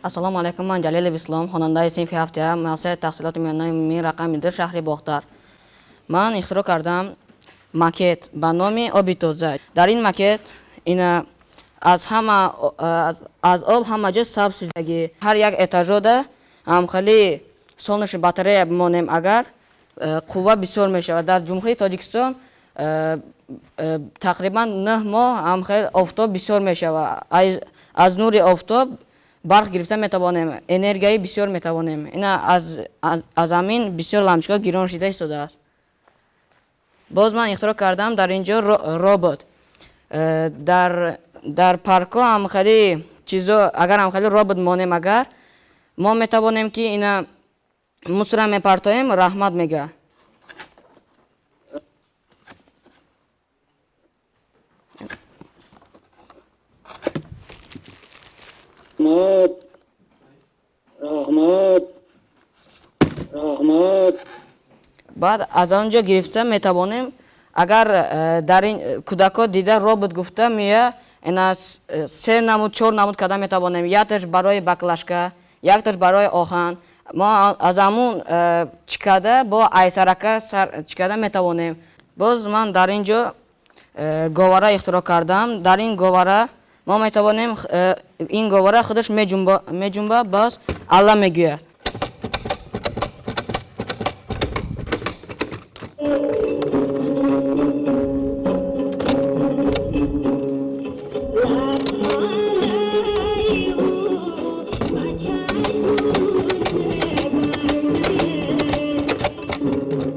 Ассаламу алейкум, ман Ҷалилов Ислом, хонандаи синфи ҳафтая, муассисаи таҳсилоти миёнаи умумии рақами 2 шаҳри Бохтар. Ман ихтироъ кардам макет ба номи оби тоза. Дар ин макет ина аз об ҳама ҷо сабз шудагӣ. Ҳар як этажода ҳамхели солнечни батарея бимонем, агар қувва бисёр мешавад. Дар Ҷумҳурии Тоҷикистон тақрибан 9 моҳ ҳамхел офтоб бисёр мешавад. Аз нури офтоб барқ гирифта метавонем, энергияи бисёр метавонем. Ина аз замин бисёр лампочка гирон шуда истодааст. Боз ман ихтироъ кардам дар ин ҷо робот. Дар паркҳо ҳамхели чизо, агар ҳамхели робот монем, агар мо метавонем ки ина мусора мепартоем, раҳмат мега. Раҳмат. Баъд аз он ҷо гирифта метавонем, агар дар ин кӯдакҳо дида робот гуфта мея, ина 3 намуд 4 намуд карда метавонем. Якташ барои баклашка, якташ барои охан. Мо аз амун чикада бо айсарака чикада метавонем. Боз ман дар ин ҷо говора ихтироъ кардам. Дар ин говора мо метавонем, ин говора худаш меҷунба, бос алла мегӯяд.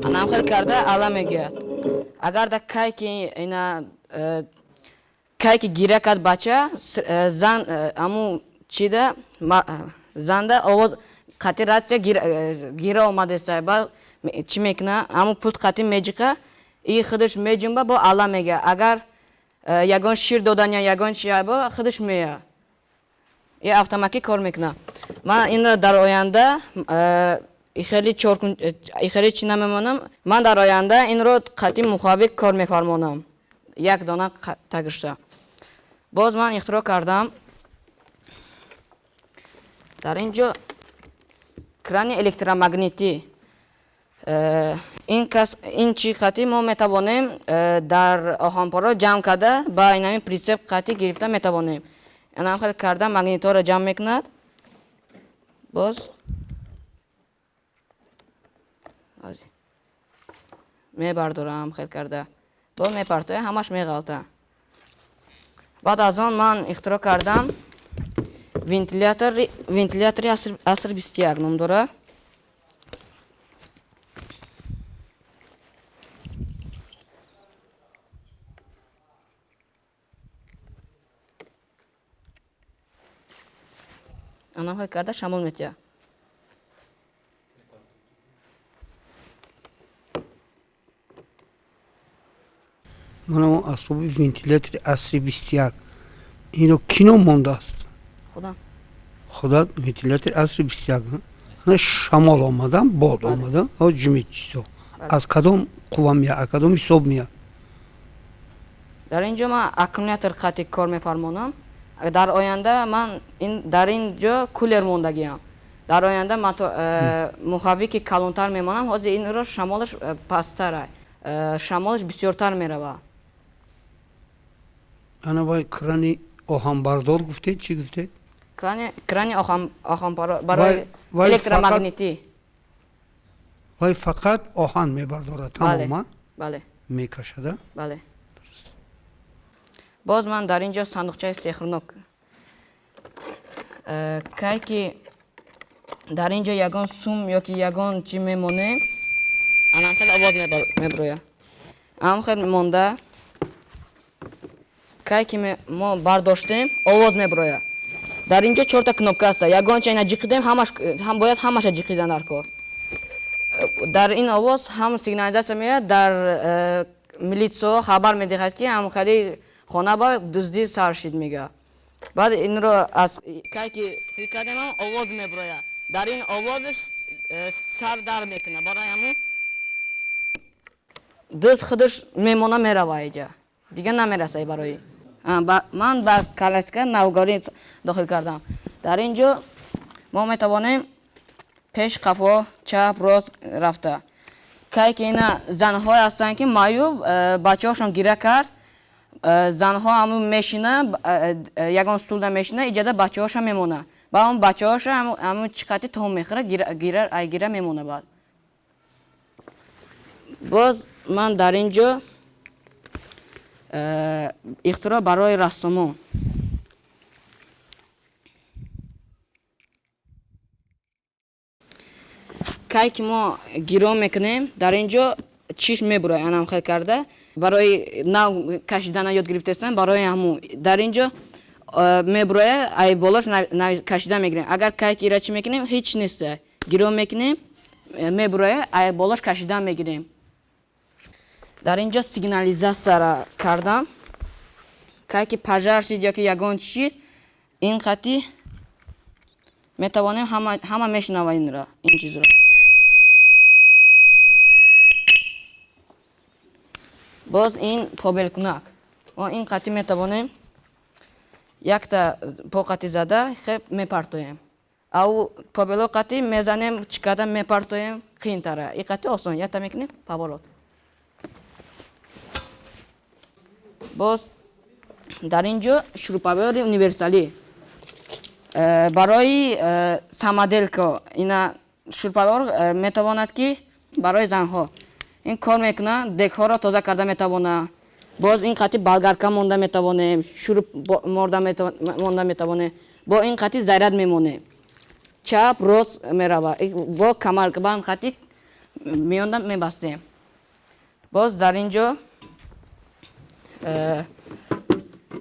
Анамхел карда алла мегӯяд. Агар да кайки гира кард бача, зан аму чида занда овоз қати ратсия гира омадеста. Баъд чӣ мекуна, аму пут қати меҷиқа, и худаш меҷунба, бо алла мега. Агар ягон шир додан я ягон чия, худаш мея. И автоматик кор мекуна. Ман инро дар оянда хеле чӣ намемонам. Ман дар оянда инро қати муховик кор мефармонам. Як дона тагиршта. Боз ман ихтироъ кардам дар ин ҷо крани электромагнитӣ. Ин чӣ қати мо метавонем дар оҳанпоро ҷамъ карда ба инами присеп қати гирифта метавонем. Инам хел карда магнитҳоро ҷамъ мекунад. Боз мебардорам хел карда. Боз мепартоя, ҳамаш меғалта. Баъд аз он ман ихтироъ кардам вентилятори аср 21 ном дора. Анам хел карда шамол метия. Манам асбоби вентилятори асри 21 инро кино мондааст. Худа вентилятори асри 21 ана шамол омадан, бод омадан, ҷимит чизо. Аз кадом қувва мея, аз кадом ҳисоб мея? Дар ин ҷо ман аккумулятор қати кор мефармонам. Дар оянда ман дар ин ҷо кулер мондагиам. Дар оянда мухаввики калонтар мемонам. Ҳозир инро шамолаш пасттар, шамолаш бисёртар мерава. Ана вай крани оҳанбардор гуфтед, чӣ гуфтед? Крани оҳанбардор барои электромагнитӣ. Вай фақат оҳан мебардорад, тамома? Бале. Мекашада? Бале. Боз ман дар ин ҷо сандуқчаи сеҳрнок. Кайки дар ин ҷо ягон сум ёки ягон чӣ мемонем, анамхел овоз меброя. Анамхел монда кайки мо бардоштем, овоз меброя. Дар ин ҷо 4 та кнопка аста. Ягонча ина ҷиқидем, бояд ҳамаша ҷиқидан дар кор. Дар ин овоз ҳам сигнализатсия меояд, дар милитсо хабар медиҳад ки ҳамхели хона ба дуздӣ сар шид мега. Баъд инро аз кайки фикадем овоз меброя. Дар ин овозш сар дар мекуна. Барои ҳамун дуз худаш мемона мерава иҷа. Дига намерасай барои. Ман ба классика навгарӣ дохил кардам. Дар ин ҷо ما میتوانیم پیش قفا چپ راست رفته که اینا زنهای هستن که معیوب بچه هاشون گیره کرد زنها همون میشینه یکان ستول میشینه ایجاده بچه هاش هم میمونه با اون بچه هاش همون چقدر توم میخوره گیره میمونه بعد باز من در اینجا اختراع برای رسومان که ما گیرا میکنیم در اینجا چیش میبره انم خیلی کرده برای نو کشیدن یاد گرفتن برای همون در اینجا میبره ای بالاش کشیدن میگیریم اگر که ایراد چی میکنیم هیچ نیست گیرا میکنیم میبره ای بالاش کشیدن میگیریم در اینجا سیگنالیزاسیون را کردم که پژار شد یا که یگان چیز این خطی میتوانیم همه میشنوه این را این چیز را باز این پابل کنک ما این خطی میتوانیم یک تا پا خطی زده خیلی میپرتویم او پابلو خطی میزنیم چقدر میپرتویم خیلی تره این خطی آسان یک تا میکنیم پابلوت باز در اینجا شروپاور اونیورسالی برای سامادل که اینا شروپاور میتواند که برای زنها این کار میکنه دکها را تازه کرده میتوانه باز این قطعی بالگرکا مونده میتوانه شروپ مونده میتوانه با این قطعی زیرت میمونه چپ راست میروه با کمر بند قطعی میونده میبستیم باز در اینجا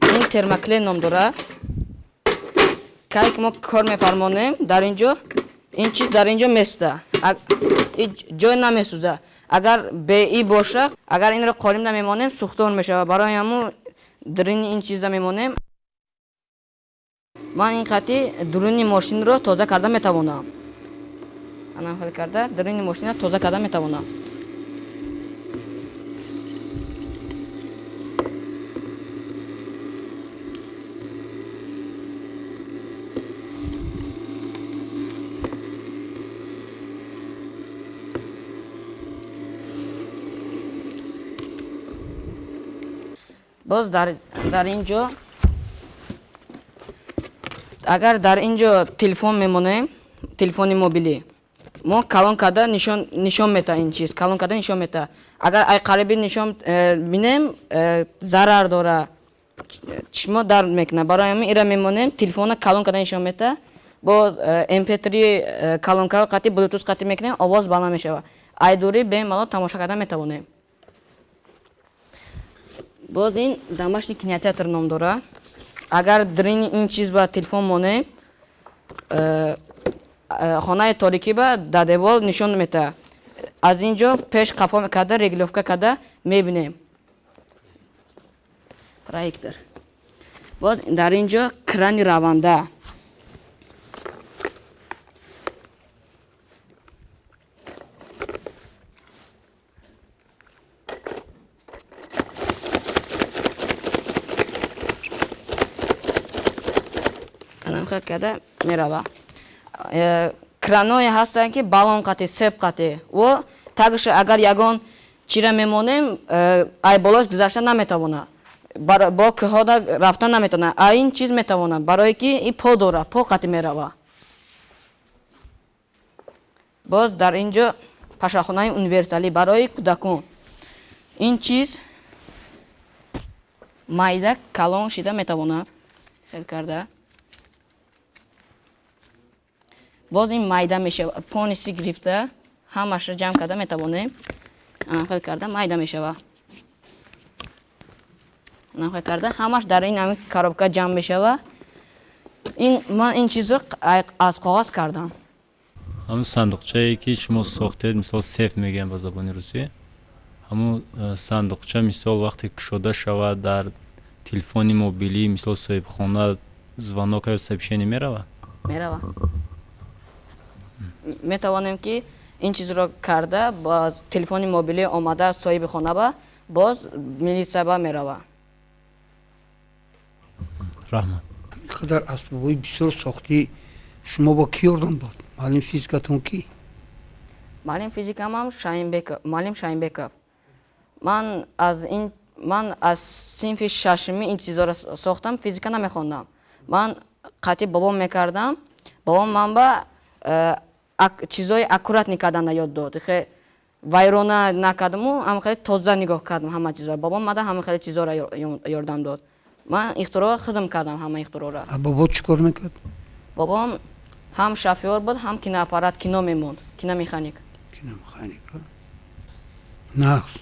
این ترماکله نام داره که ما کار میفرمانیم در اینجا این چیز در اینجا میسته جای نمیسوزه اگر به ای باشه اگر این را قالیم نمیمانیم سوختار میشه برای همون درین این چیز میمانیم من این قطعی درونی ماشین رو تازه کرده میتوانم انا خیلی کرده درونی ماشین رو تازه کرده میتوانم باز در اینجا اگر در اینجا تلفن میمونه تلفن موبیلی ما کلان کرده نشان میده این چیز کلان کرده نشان میده اگر ای قریبی نشان بینیم ضرر داره چشم درد میکنه برای همین ایرا میمونیم تلفن کلان کرده نشان میده با mp3 کلان کرده قطعی بلوتوث قطعی میکنیم آواز بالا میشه ای دوری به مالا تماشا کرده میتوانیم باز این домашний кинотеатр نام داره اگر درین این چیز با تلفن مونه خانه تاریکی با در دیوار نشون میده از اینجا پیش قفا کرده رگلوفکا کرده میبینیم پروژکتور باز در اینجا کران رونده کرده میروه کرانای هستن که بالون قطعی سب قطعی و تاگش اگر یگان چیره میمونیم ای بالاش گذشته نمیتوانه با که ها رفتن نمیتونه این چیز میتوانه برای که این پا داره پا قطعی میروه باز در اینجا پشاخانه اونیورسالی برای کودکان این چیز مایده کلان شده میتواند خیلی کرده باز این مایده میشه پونیسی گرفته همش را جمع کرده میتوانیم خیلی کرده مایده میشه خیلی کرده همش در این همین کارابکا جمع میشه من این چیز رو از کاغذ کردم همون صندوقچه‌ای که شما ساختید مثلا سیف میگن با زبان روسی همون صندوقچه مثلا وقتی کشوده شود در تلفن موبیلی مثلا صاحب خانه звонок یا сообщение میروه میتوانیم که این چیز رو کرده با تلفن موبیلی آمده صاحب خانه با باز میلیسه با میروه رحمت اینقدر اسبابای بسیار ساختی شما با کی یاردم بود؟ معلم فیزیکاتون کی؟ معلم فیزیکم هم معلم شاهینبکov. من از صنف ششمی این چیزا رو ساختم، فیزیکا نمیخوندم. من قطعی بابام میکردم، بابام من با چیزای اکورات نکردن یاد داد. خیلی وایرونه نکردم و هم خیلی تازه نگاه کردم همه چیزا. بابام مده همه خیلی چیزا رو یاردم داد. من اختراع خودم کردم همه اختراع را. بابا چیکار میکرد؟ بابام هم شافیور بود، هم کینو آپارات کینو میموند، کینو مکانیک. کینو مکانیک. نقص